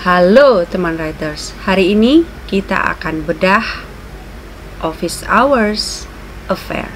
Halo teman writers, hari ini kita akan bedah Office Hours Affair.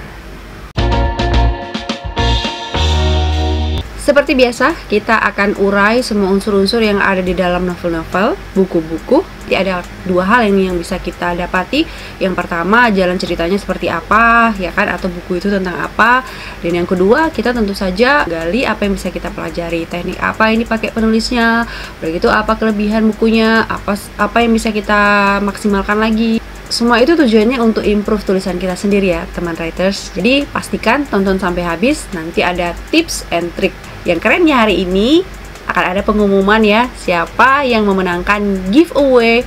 Seperti biasa, kita akan urai semua unsur-unsur yang ada di dalam novel-novel, buku-buku. Jadi ada dua hal ini yang bisa kita dapati. Yang pertama, jalan ceritanya seperti apa, ya kan, atau buku itu tentang apa. Dan yang kedua, kita tentu saja gali apa yang bisa kita pelajari, teknik apa ini pakai penulisnya, begitu apa kelebihan bukunya, apa yang bisa kita maksimalkan lagi. Semua itu tujuannya untuk improve tulisan kita sendiri ya teman writers. Jadi pastikan tonton sampai habis, nanti ada tips and trick. Yang kerennya hari ini akan ada pengumuman ya, siapa yang memenangkan giveaway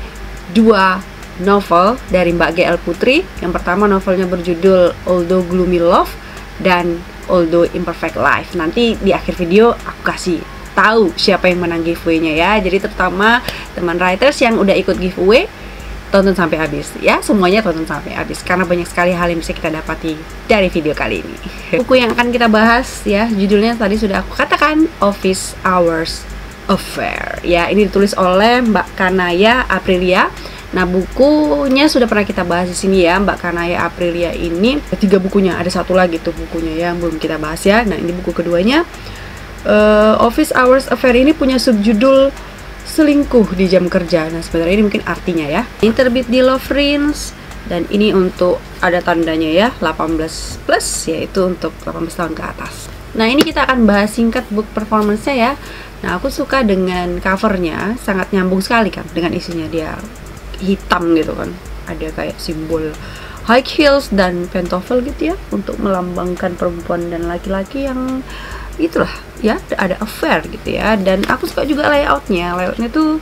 2 novel dari Mbak GL Putri. Yang pertama novelnya berjudul Although Gloomy Love dan Although Imperfect Life. Nanti di akhir video aku kasih tahu siapa yang menang giveaway-nya ya. Jadi terutama teman writers yang udah ikut giveaway, tonton sampai habis ya, semuanya tonton sampai habis karena banyak sekali hal yang bisa kita dapati dari video kali ini. Buku yang akan kita bahas ya, judulnya tadi sudah aku katakan, Office Hours Affair ya. Ini ditulis oleh Mbak Kanaya Aprilia. Nah, bukunya sudah pernah kita bahas di sini ya. Mbak Kanaya Aprilia ini 3 bukunya, ada satu lagi tuh bukunya yang belum kita bahas ya. Nah, ini buku keduanya. Office Hours Affair ini punya subjudul selingkuh di jam kerja. Nah, sebenarnya ini mungkin artinya ya. Ini terbit di Lovrins dan ini untuk ada tandanya ya, 18+, yaitu untuk 18 tahun ke atas. Nah, ini kita akan bahas singkat book performance-nya ya. Nah, aku suka dengan covernya, sangat nyambung sekali kan dengan isinya. Dia hitam gitu kan, ada kayak simbol high heels dan pantofel gitu ya, untuk melambangkan perempuan dan laki-laki yang itulah ya, ada affair gitu ya. Dan aku suka juga layoutnya tuh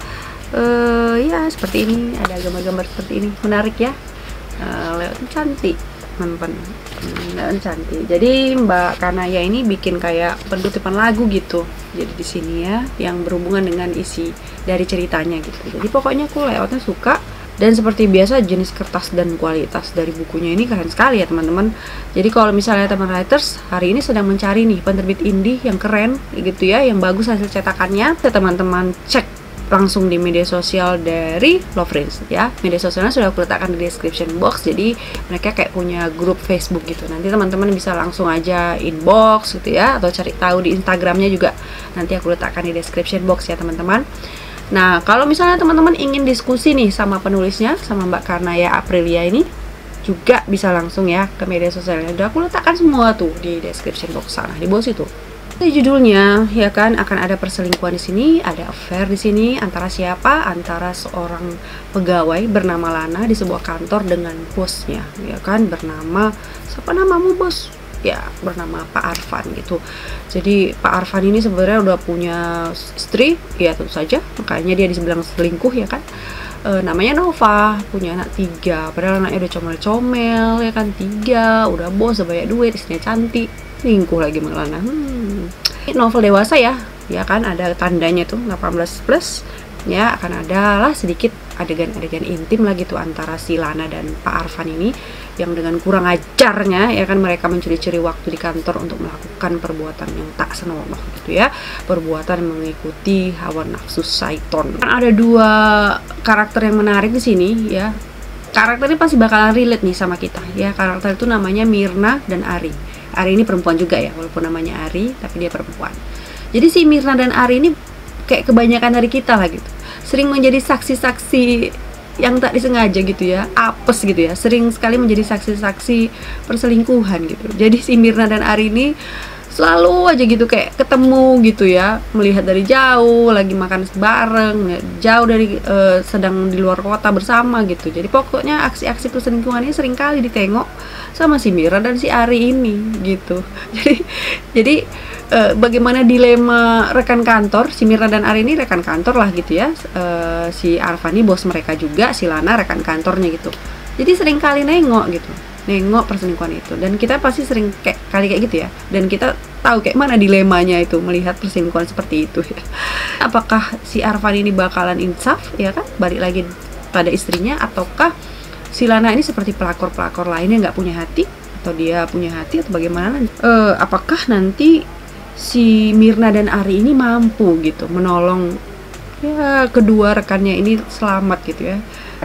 ya seperti ini, ada gambar-gambar seperti ini, menarik ya. Layoutnya cantik teman-teman, cantik. Jadi Mbak Kanaya ini bikin kayak penutupan lagu gitu, jadi di sini ya, yang berhubungan dengan isi dari ceritanya gitu. Jadi pokoknya aku layoutnya suka. Dan seperti biasa, jenis kertas dan kualitas dari bukunya ini keren sekali ya teman-teman. Jadi kalau misalnya teman writers hari ini sedang mencari nih penerbit indie yang keren gitu ya, yang bagus hasil cetakannya, teman-teman cek langsung di media sosial dari Lovrins ya. Media sosialnya sudah aku letakkan di description box. Jadi mereka kayak punya grup Facebook gitu. Nanti teman-teman bisa langsung aja inbox gitu ya, atau cari tahu di Instagramnya juga. Nanti aku letakkan di description box ya teman-teman. Nah, kalau misalnya teman-teman ingin diskusi nih sama penulisnya, sama Mbak Kanaya Aprilia ini, juga bisa langsung ya ke media sosialnya. Udah aku letakkan semua tuh di description box sana, di bawah situ. Di judulnya ya kan, akan ada perselingkuhan di sini, ada affair di sini antara siapa? Antara seorang pegawai bernama Lana di sebuah kantor dengan bosnya, ya kan, bernama, siapa namamu bos? Ya, bernama Pak Arfan gitu. Jadi Pak Arfan ini sebenarnya udah punya istri, ya tentu saja, makanya dia dibilang selingkuh ya kan. Namanya Nova, punya anak 3, padahal anaknya udah comel-comel ya kan, 3, udah bos, udah banyak duit, istrinya cantik, selingkuh lagi mengelana. Ini novel dewasa ya kan, ada tandanya tuh 18+, ya, akan ada lah sedikit adegan-adegan intim lah gitu antara si Lana dan Pak Arfan ini, yang dengan kurang ajarnya ya kan mereka mencuri-curi waktu di kantor untuk melakukan perbuatan yang tak senonoh gitu ya, perbuatan mengikuti hawa nafsu syaiton. Kan ada 2 karakter yang menarik di sini ya. Karakter ini pasti bakalan relate nih sama kita ya. Karakter itu namanya Mirna dan Ari. Ari ini perempuan juga ya, walaupun namanya Ari tapi dia perempuan. Jadi si Mirna dan Ari ini kayak kebanyakan dari kita lah gitu, sering menjadi saksi-saksi yang tak disengaja gitu ya, apes gitu ya, sering sekali menjadi saksi-saksi perselingkuhan gitu. Jadi si Mirna dan Ari ini selalu aja gitu kayak ketemu gitu ya, melihat dari jauh, lagi makan bareng, jauh dari sedang di luar kota bersama gitu. Jadi pokoknya aksi-aksi perselingkuhan ini sering kali ditengok sama si Mirna dan si Ari ini gitu. Jadi bagaimana dilema rekan kantor, si Mirna dan Ari ini rekan kantor lah gitu ya. Si Arfan ini bos mereka juga, si Lana rekan kantornya gitu. Jadi sering kali nengok perselingkuhan itu, dan kita pasti sering kayak gitu ya, dan kita tahu kayak mana dilemanya itu melihat perselingkuhan seperti itu ya. Apakah si Arfan ini bakalan insaf ya kan, balik lagi pada istrinya, ataukah si Lana ini seperti pelakor-pelakor lainnya nggak punya hati, atau dia punya hati, atau bagaimana? Apakah nanti si Mirna dan Ari ini mampu gitu menolong ya kedua rekannya ini selamat gitu ya.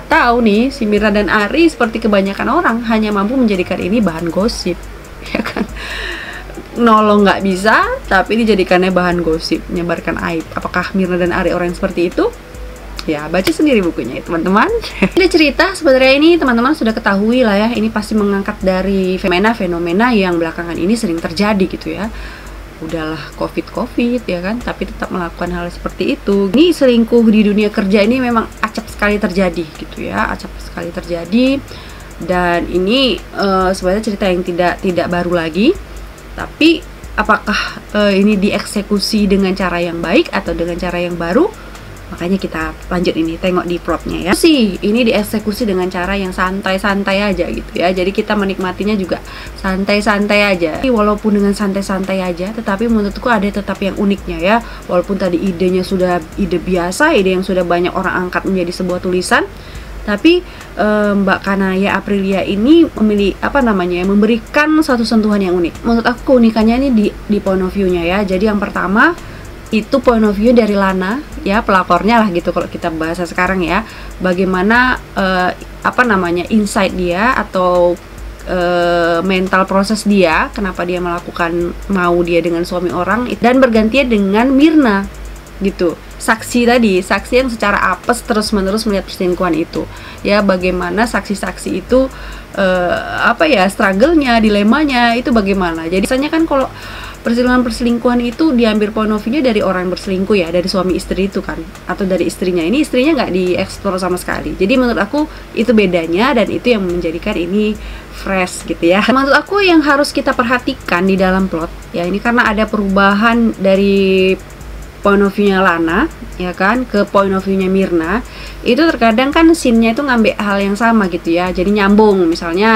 Tahu nih si Mirna dan Ari seperti kebanyakan orang hanya mampu menjadikan ini bahan gosip, ya kan? Nolong nggak bisa, tapi dijadikannya bahan gosip, menyebarkan aib. Apakah Mirna dan Ari orang yang seperti itu? Ya, baca sendiri bukunya ya teman-teman. Ini cerita sebenarnya ini teman-teman sudah ketahui lah ya. Ini pasti mengangkat dari fenomena yang belakangan ini sering terjadi gitu ya. Udahlah covid ya kan, tapi tetap melakukan hal seperti itu. Ini selingkuh di dunia kerja ini memang acap sekali terjadi gitu ya, acap sekali terjadi. Dan ini sebenarnya cerita yang tidak baru lagi. Tapi apakah ini dieksekusi dengan cara yang baik atau dengan cara yang baru? Makanya kita lanjut ini, tengok di plotnya ya. Ini dieksekusi dengan cara yang santai-santai aja gitu ya. Jadi kita menikmatinya juga santai-santai aja. Walaupun dengan santai-santai aja, tetapi menurutku ada tetap yang uniknya ya. Walaupun tadi idenya sudah ide biasa, ide yang sudah banyak orang angkat menjadi sebuah tulisan, tapi Mbak Kanaya Aprilia ini memilih memberikan satu sentuhan yang unik. Menurut aku keunikannya ini di point of view-nya ya. Jadi yang pertama itu point of view dari Lana ya, pelakornya lah gitu kalau kita bahasa sekarang ya. Bagaimana insight dia atau mental proses dia, kenapa dia melakukan mau dia dengan suami orang, dan bergantian dengan Mirna gitu. Saksi yang secara apes terus menerus melihat perselingkuhan itu ya. Bagaimana saksi-saksi itu struggle-nya, dilemanya itu bagaimana. Jadi biasanya kan kalau perselingkuhan itu diambil point of view-nya dari orang yang berselingkuh ya, dari suami istri itu kan, atau dari istrinya. Ini istrinya nggak dieksplor sama sekali. Jadi menurut aku itu bedanya, dan itu yang menjadikan ini fresh gitu ya. Menurut aku yang harus kita perhatikan di dalam plot ya, ini karena ada perubahan dari point of view-nya Lana ya kan ke point of view-nya Mirna. Itu terkadang kan scene-nya itu ngambil hal yang sama gitu ya, jadi nyambung. Misalnya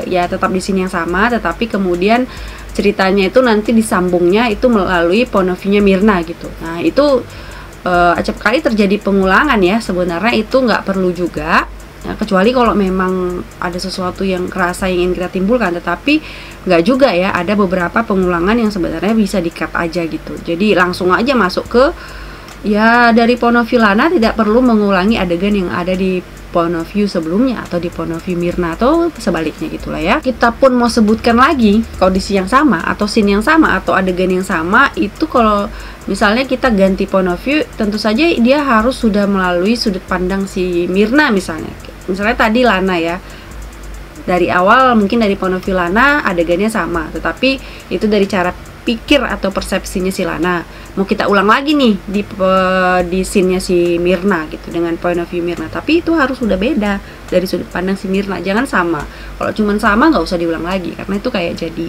ya tetap di scene yang sama, tetapi kemudian ceritanya itu nanti disambungnya itu melalui point of view-nya Mirna gitu. Nah itu acap kali terjadi pengulangan ya. Sebenarnya itu nggak perlu juga ya, kecuali kalau memang ada sesuatu yang kerasa yang ingin kita timbulkan. Tetapi nggak juga ya, ada beberapa pengulangan yang sebenarnya bisa di-cut aja gitu. Jadi langsung aja masuk ke ya dari point of view Lana, tidak perlu mengulangi adegan yang ada di point of view sebelumnya atau di point of view Mirna atau sebaliknya gitulah ya. Kita pun mau sebutkan lagi kondisi yang sama atau scene yang sama atau adegan yang sama, itu kalau misalnya kita ganti point of view, tentu saja dia harus sudah melalui sudut pandang si Mirna misalnya. Misalnya tadi Lana ya, dari awal mungkin dari point of view Lana adegannya sama, tetapi itu dari cara pikir atau persepsinya si Lana. Mau kita ulang lagi nih di scene-nya si Mirna gitu dengan point of view Mirna, tapi itu harus sudah beda dari sudut pandang si Mirna, jangan sama. Kalau cuma sama nggak usah diulang lagi, karena itu kayak jadi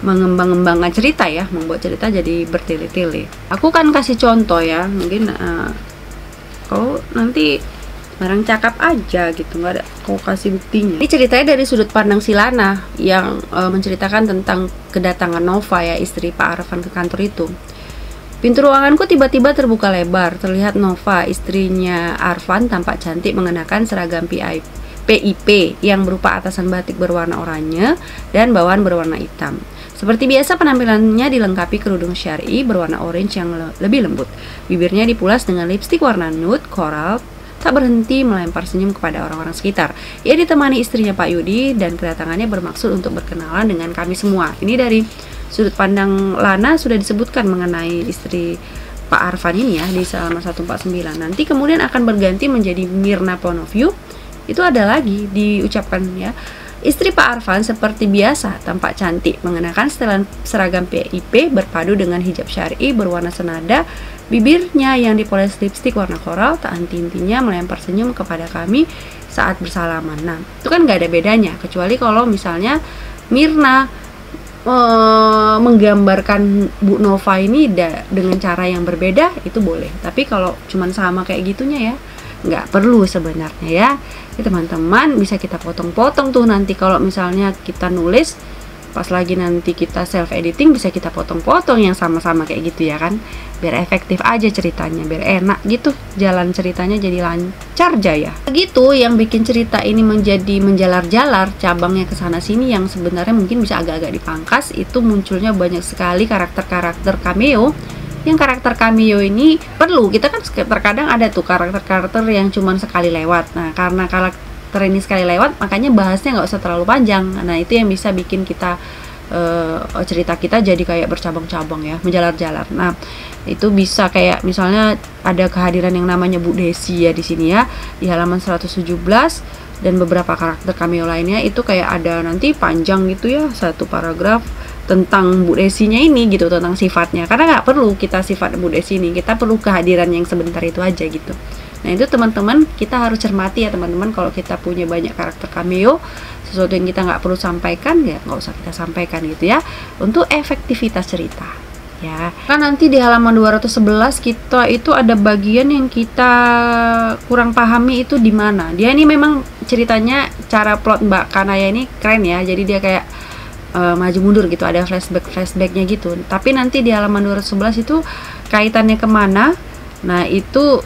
mengembang-ngembangkan cerita ya, membuat cerita jadi bertele-tele. Aku kan kasih contoh ya, mungkin kau nanti barang cakap aja gitu, nggak ada kau kasih buktinya. Ini ceritanya dari sudut pandang si Lana yang menceritakan tentang kedatangan Nova ya, istri Pak Arfan ke kantor itu. Pintu ruanganku tiba-tiba terbuka lebar. Terlihat Nova, istrinya Arfan, tampak cantik mengenakan seragam PIP yang berupa atasan batik berwarna oranye dan bawahan berwarna hitam. Seperti biasa penampilannya dilengkapi kerudung syar'i berwarna orange yang lebih lembut. Bibirnya dipulas dengan lipstik warna nude coral. Tak berhenti melempar senyum kepada orang-orang sekitar. Ia ditemani istrinya Pak Yudi dan kedatangannya bermaksud untuk berkenalan dengan kami semua. Ini dari sudut pandang Lana sudah disebutkan mengenai istri Pak Arfan ini ya di halaman 149. Nanti kemudian akan berganti menjadi Mirna point of view. Itu ada lagi diucapkan ya. Istri Pak Arfan seperti biasa tampak cantik mengenakan setelan seragam PIP berpadu dengan hijab syar'i berwarna senada. Bibirnya yang dipoles lipstik warna koral, tak henti-hentinya melempar senyum kepada kami saat bersalaman. Nah, itu kan nggak ada bedanya, kecuali kalau misalnya Mirna menggambarkan Bu Nova ini dengan cara yang berbeda, itu boleh. Tapi kalau cuman sama kayak gitunya ya, nggak perlu sebenarnya ya. Teman-teman bisa kita potong-potong tuh nanti kalau misalnya kita nulis, pas lagi nanti kita self editing bisa kita potong-potong yang sama-sama kayak gitu ya kan, biar efektif aja ceritanya, biar enak gitu jalan ceritanya, jadi lancar jaya. Begitu yang bikin cerita ini menjadi menjalar-jalar cabangnya ke sana sini, yang sebenarnya mungkin bisa agak-agak dipangkas, itu munculnya banyak sekali karakter-karakter cameo Yang karakter cameo ini perlu, kita kan terkadang ada tuh karakter-karakter yang cuman sekali lewat. Nah, karena karakter ini sekali lewat, makanya bahasnya nggak usah terlalu panjang. Nah, itu yang bisa bikin kita cerita kita jadi kayak bercabang-cabang ya, menjalar-jalar. Nah, itu bisa kayak misalnya ada kehadiran yang namanya Bu Desi ya di sini ya, di halaman 117, dan beberapa karakter cameo lainnya itu kayak ada nanti panjang gitu ya, satu paragraf tentang Bu Desinya ini gitu, tentang sifatnya. Karena nggak perlu kita sifat Bu Desi ini, kita perlu kehadiran yang sebentar itu aja gitu. Nah, itu teman-teman kita harus cermati ya teman-teman, kalau kita punya banyak karakter cameo, sesuatu yang kita nggak perlu sampaikan ya nggak usah kita sampaikan gitu ya, untuk efektivitas cerita ya. Kan nanti di halaman 211 kita itu ada bagian yang kita kurang pahami itu di mana. Dia ini memang ceritanya, cara plot Mbak Kanaya ini keren ya, jadi dia kayak maju mundur gitu, ada flashbacknya gitu. Tapi nanti di halaman 211 itu kaitannya kemana, nah itu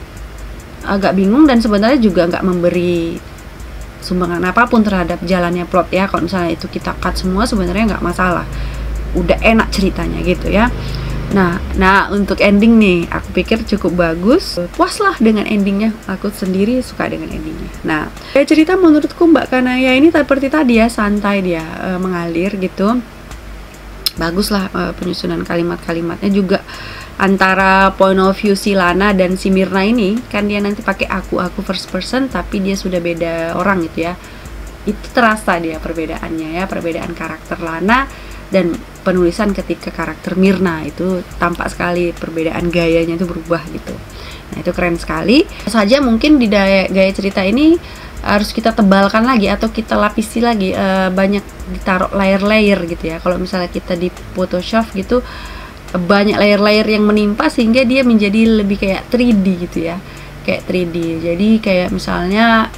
agak bingung dan sebenarnya juga nggak memberi sumbangan apapun terhadap jalannya plot ya. Kalau misalnya itu kita cut semua sebenarnya nggak masalah, udah enak ceritanya gitu ya. Nah untuk ending nih, aku pikir cukup bagus, puas lah dengan endingnya, aku sendiri suka dengan endingnya. Nah, cerita menurutku Mbak Kanaya ini seperti tadi ya, santai dia, mengalir gitu, bagus lah penyusunan kalimat-kalimatnya juga. Antara point of view si Lana dan si Myrna ini kan dia nanti pakai aku first person, tapi dia sudah beda orang gitu ya, itu terasa dia perbedaannya ya, perbedaan karakter Lana dan penulisan ketika karakter Myrna itu tampak sekali perbedaan gayanya itu berubah gitu. Nah, itu keren sekali. Saja mungkin di gaya cerita ini harus kita tebalkan lagi atau kita lapisi lagi, banyak ditaruh layer-layer gitu ya. Kalau misalnya kita di Photoshop gitu, banyak layer-layer yang menimpa sehingga dia menjadi lebih kayak 3D gitu ya, kayak 3D. Jadi kayak misalnya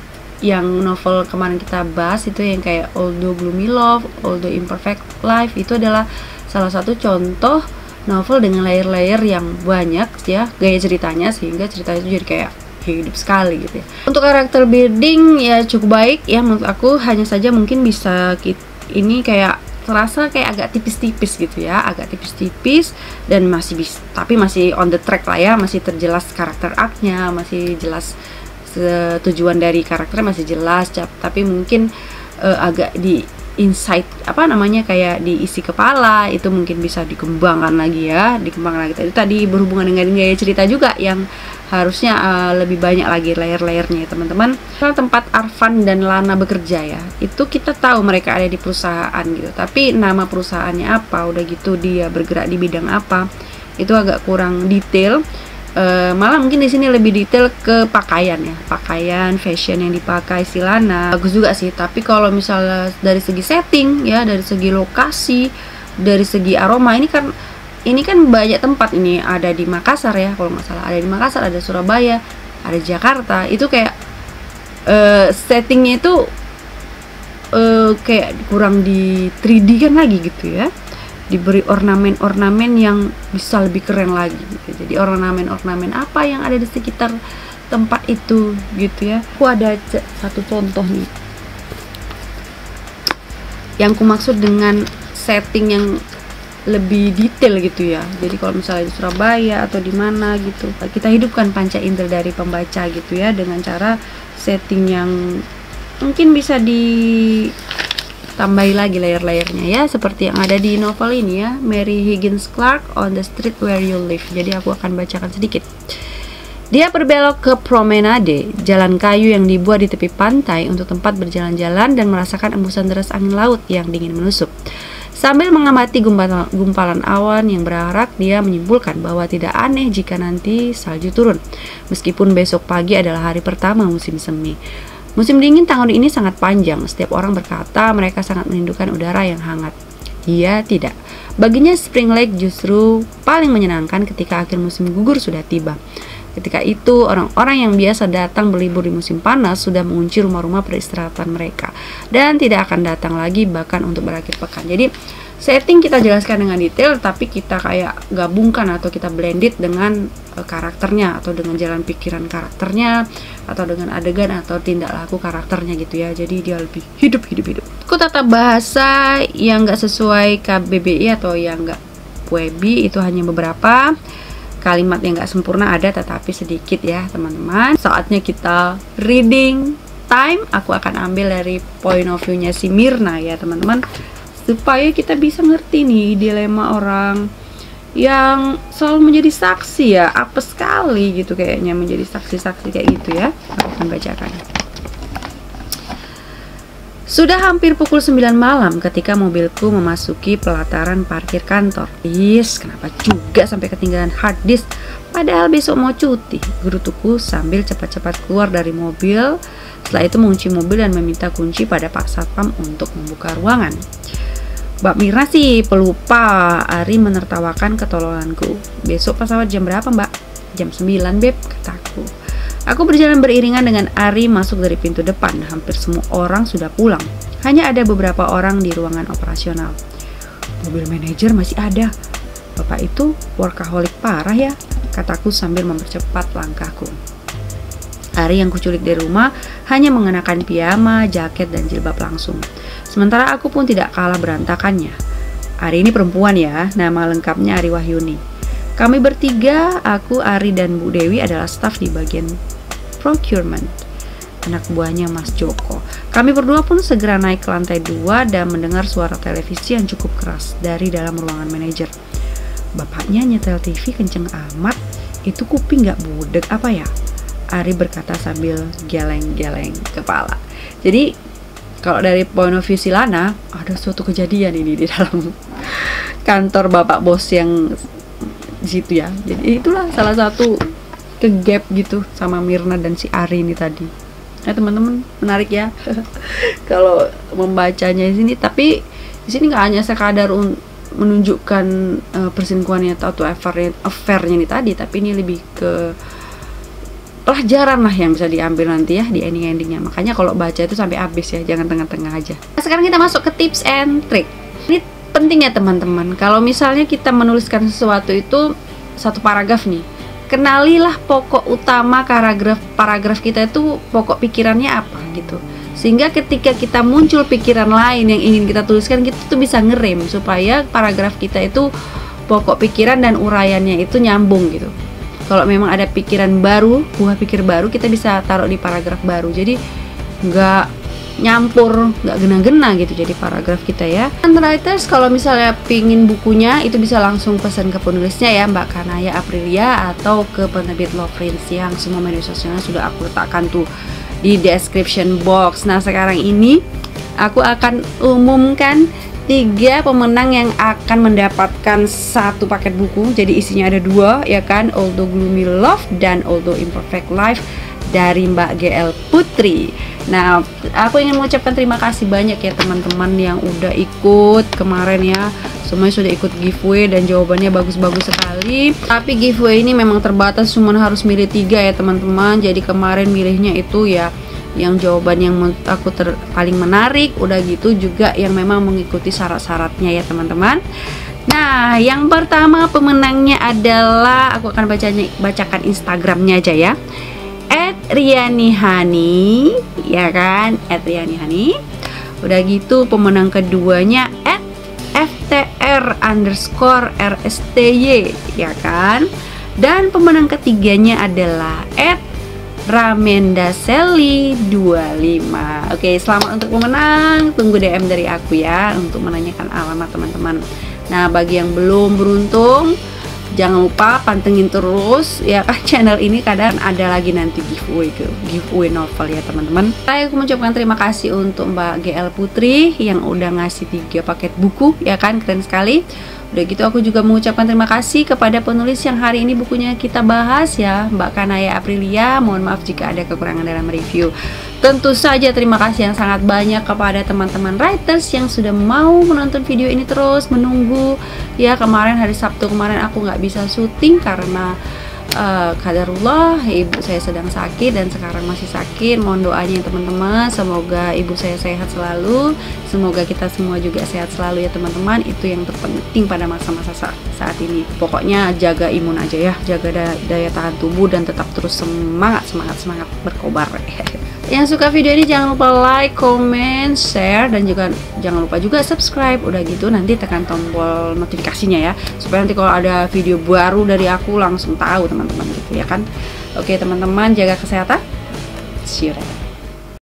yang novel kemarin kita bahas itu yang kayak Although Gloomy Love, Although Imperfect Life, itu adalah salah satu contoh novel dengan layer-layer yang banyak ya gaya ceritanya, sehingga cerita itu jadi kayak hidup sekali gitu ya. Untuk karakter building ya cukup baik ya menurut aku, hanya saja mungkin bisa ini kayak terasa kayak agak tipis-tipis gitu ya, agak tipis-tipis dan masih bisa, tapi masih on the track lah ya, masih terjelas karakter arc-nya, masih jelas tujuan dari karakternya masih jelas, tapi mungkin agak di insight apa namanya kayak diisi kepala, itu mungkin bisa dikembangkan lagi ya, dikembangkan lagi. Tadi berhubungan dengan gaya cerita juga yang harusnya lebih banyak lagi layer-layernya ya teman-teman. Tempat Arfan dan Lana bekerja ya, itu kita tahu mereka ada di perusahaan gitu, tapi nama perusahaannya apa, udah gitu dia bergerak di bidang apa, itu agak kurang detail. Malah mungkin di sini lebih detail ke pakaian ya, pakaian fashion yang dipakai si Lana bagus juga sih. Tapi kalau misalnya dari segi setting ya, dari segi lokasi, dari segi aroma, ini kan banyak tempat, ini ada di Makassar ya kalau nggak salah, ada di Makassar, ada Surabaya, ada Jakarta, itu kayak settingnya itu kayak kurang di 3D kan lagi gitu ya, diberi ornamen-ornamen yang bisa lebih keren lagi gitu. Jadi ornamen-ornamen apa yang ada di sekitar tempat itu gitu ya. Aku ada satu contoh nih yang aku maksud dengan setting yang lebih detail gitu ya. Jadi kalau misalnya di Surabaya atau di mana gitu, kita hidupkan panca indera dari pembaca gitu ya, dengan cara setting yang mungkin bisa tambahi lagi layer-layernya ya, seperti yang ada di novel ini ya, Mary Higgins Clark, On the Street Where You Live. Jadi aku akan bacakan sedikit. Dia berbelok ke promenade, jalan kayu yang dibuat di tepi pantai untuk tempat berjalan-jalan dan merasakan embusan deras angin laut yang dingin menusuk. Sambil mengamati gumpalan awan yang berarak, dia menyimpulkan bahwa tidak aneh jika nanti salju turun, meskipun besok pagi adalah hari pertama musim semi. Musim dingin tahun ini sangat panjang. Setiap orang berkata mereka sangat merindukan udara yang hangat. Dia tidak. Baginya Spring Lake justru paling menyenangkan ketika akhir musim gugur sudah tiba. Ketika itu, orang-orang yang biasa datang berlibur di musim panas sudah mengunci rumah-rumah peristirahatan mereka dan tidak akan datang lagi bahkan untuk berakhir pekan. Jadi setting kita jelaskan dengan detail, tapi kita kayak gabungkan atau kita blended dengan karakternya, atau dengan jalan pikiran karakternya, atau dengan adegan atau tindak laku karakternya gitu ya. Jadi dia lebih hidup. Aku tata bahasa yang nggak sesuai KBBI atau yang nggak WEBI itu hanya beberapa. kalimat yang nggak sempurna ada, tetapi sedikit ya teman-teman. Saatnya kita reading time. Aku akan ambil dari point of view-nya si Myrna ya teman-teman, supaya kita bisa ngerti nih dilema orang yang selalu menjadi saksi ya. Apa sekali gitu kayaknya menjadi saksi-saksi kayak gitu ya. Aku akan bacakan. Sudah hampir pukul 9 malam ketika mobilku memasuki pelataran parkir kantor. Kenapa juga sampai ketinggalan hard disk? Padahal besok mau cuti. Gerutuku sambil cepat-cepat keluar dari mobil. Setelah itu mengunci mobil dan meminta kunci pada Pak Satpam untuk membuka ruangan. Mbak Myrna sih pelupa. Ari menertawakan ketololanku. Besok pesawat jam berapa mbak? Jam 9 beb, kataku. Aku berjalan beriringan dengan Ari masuk dari pintu depan. Hampir semua orang sudah pulang. Hanya ada beberapa orang di ruangan operasional. Mobil manajer masih ada. Bapak itu workaholic parah ya, kataku sambil mempercepat langkahku. Ari yang kuculik dari rumah hanya mengenakan piyama, jaket, dan jilbab langsung. Sementara aku pun tidak kalah berantakannya. Ari ini perempuan ya, nama lengkapnya Ari Wahyuni. Kami bertiga, aku, Ari, dan Bu Dewi adalah staf di bagian procurement, anak buahnya Mas Joko. Kami berdua pun segera naik ke lantai 2 dan mendengar suara televisi yang cukup keras dari dalam ruangan manajer. Bapaknya nyetel TV kenceng amat, itu kuping gak budek apa ya? Ari berkata sambil geleng-geleng kepala. Jadi kalau dari point of view Silana, ada suatu kejadian ini di dalam kantor bapak bos yang di situ ya. Jadi itulah salah satu ke-gap gitu sama Myrna dan si Ari ini tadi. Nah teman-teman, menarik ya kalau membacanya di sini. Tapi di sini nggak hanya sekadar menunjukkan perselingkuhannya atau affairnya ini tadi, tapi ini lebih ke pelajaran lah yang bisa diambil nanti ya di ending-endingnya. Makanya kalau baca itu sampai habis ya, jangan tengah-tengah aja. Nah, sekarang kita masuk ke tips and trick. Ini penting ya teman-teman. Kalau misalnya kita menuliskan sesuatu itu satu paragraf nih, kenalilah pokok utama paragraf kita itu pokok pikirannya apa gitu. Sehingga ketika kita muncul pikiran lain yang ingin kita tuliskan, kita tuh bisa ngerem supaya paragraf kita itu pokok pikiran dan uraiannya itu nyambung gitu. Kalau memang ada pikiran baru, buah pikir baru, kita bisa taruh di paragraf baru. Jadi nggak nyampur, nggak gena-gena gitu jadi paragraf kita ya. Dan writers kalau misalnya pingin bukunya itu bisa langsung pesan ke penulisnya ya, Mbak Kanaya Aprilia, atau ke penerbit Loveprints yang semua media sosialnya sudah aku letakkan tuh di description box. Nah sekarang ini aku akan umumkan 3 pemenang yang akan mendapatkan satu paket buku. Jadi isinya ada 2 ya kan, Although Gloomy Love dan Although Imperfect Life dari Mbak GL Putri. Nah, aku ingin mengucapkan terima kasih banyak ya teman-teman yang udah ikut kemarin ya. Semuanya sudah ikut giveaway dan jawabannya bagus-bagus sekali. Tapi giveaway ini memang terbatas, cuma harus milih 3 ya teman-teman. Jadi kemarin milihnya itu ya yang jawaban yang menurut aku paling menarik, udah gitu juga yang memang mengikuti syarat-syaratnya ya teman-teman. Nah, yang pertama pemenangnya adalah, aku akan bacakan Instagramnya aja ya, @rianihani ya kan, @rianihani. Udah gitu pemenang keduanya @ftr_rsty ya kan. Dan pemenang ketiganya adalah @ramendaseli25. Oke, selamat untuk pemenang. Tunggu DM dari aku ya untuk menanyakan alamat teman-teman. Nah, bagi yang belum beruntung, jangan lupa pantengin terus ya kan channel ini, kadang ada lagi nanti giveaway novel ya teman-teman. Saya mengucapkan terima kasih untuk Mbak GL Putri yang udah ngasih 3 paket buku ya kan, keren sekali. Udah gitu aku juga mengucapkan terima kasih kepada penulis yang hari ini bukunya kita bahas ya, Mbak Kanaya Aprilia. Mohon maaf jika ada kekurangan dalam review. Tentu saja terima kasih yang sangat banyak kepada teman-teman writers yang sudah mau menonton video ini terus menunggu ya. Kemarin hari Sabtu kemarin aku nggak bisa syuting karena qadarullah ibu saya sedang sakit dan sekarang masih sakit. Mohon doanya teman-teman, semoga ibu saya sehat selalu, semoga kita semua juga sehat selalu ya teman-teman. Itu yang terpenting pada masa-masa saat ini. Pokoknya jaga imun aja ya, jaga daya tahan tubuh dan tetap terus semangat berkobar. Yang suka video ini jangan lupa like, comment, share, dan juga jangan lupa juga subscribe. Udah gitu nanti tekan tombol notifikasinya ya, supaya nanti kalau ada video baru dari aku langsung tahu teman-teman gitu ya kan. Oke teman-teman, jaga kesehatan. See you later.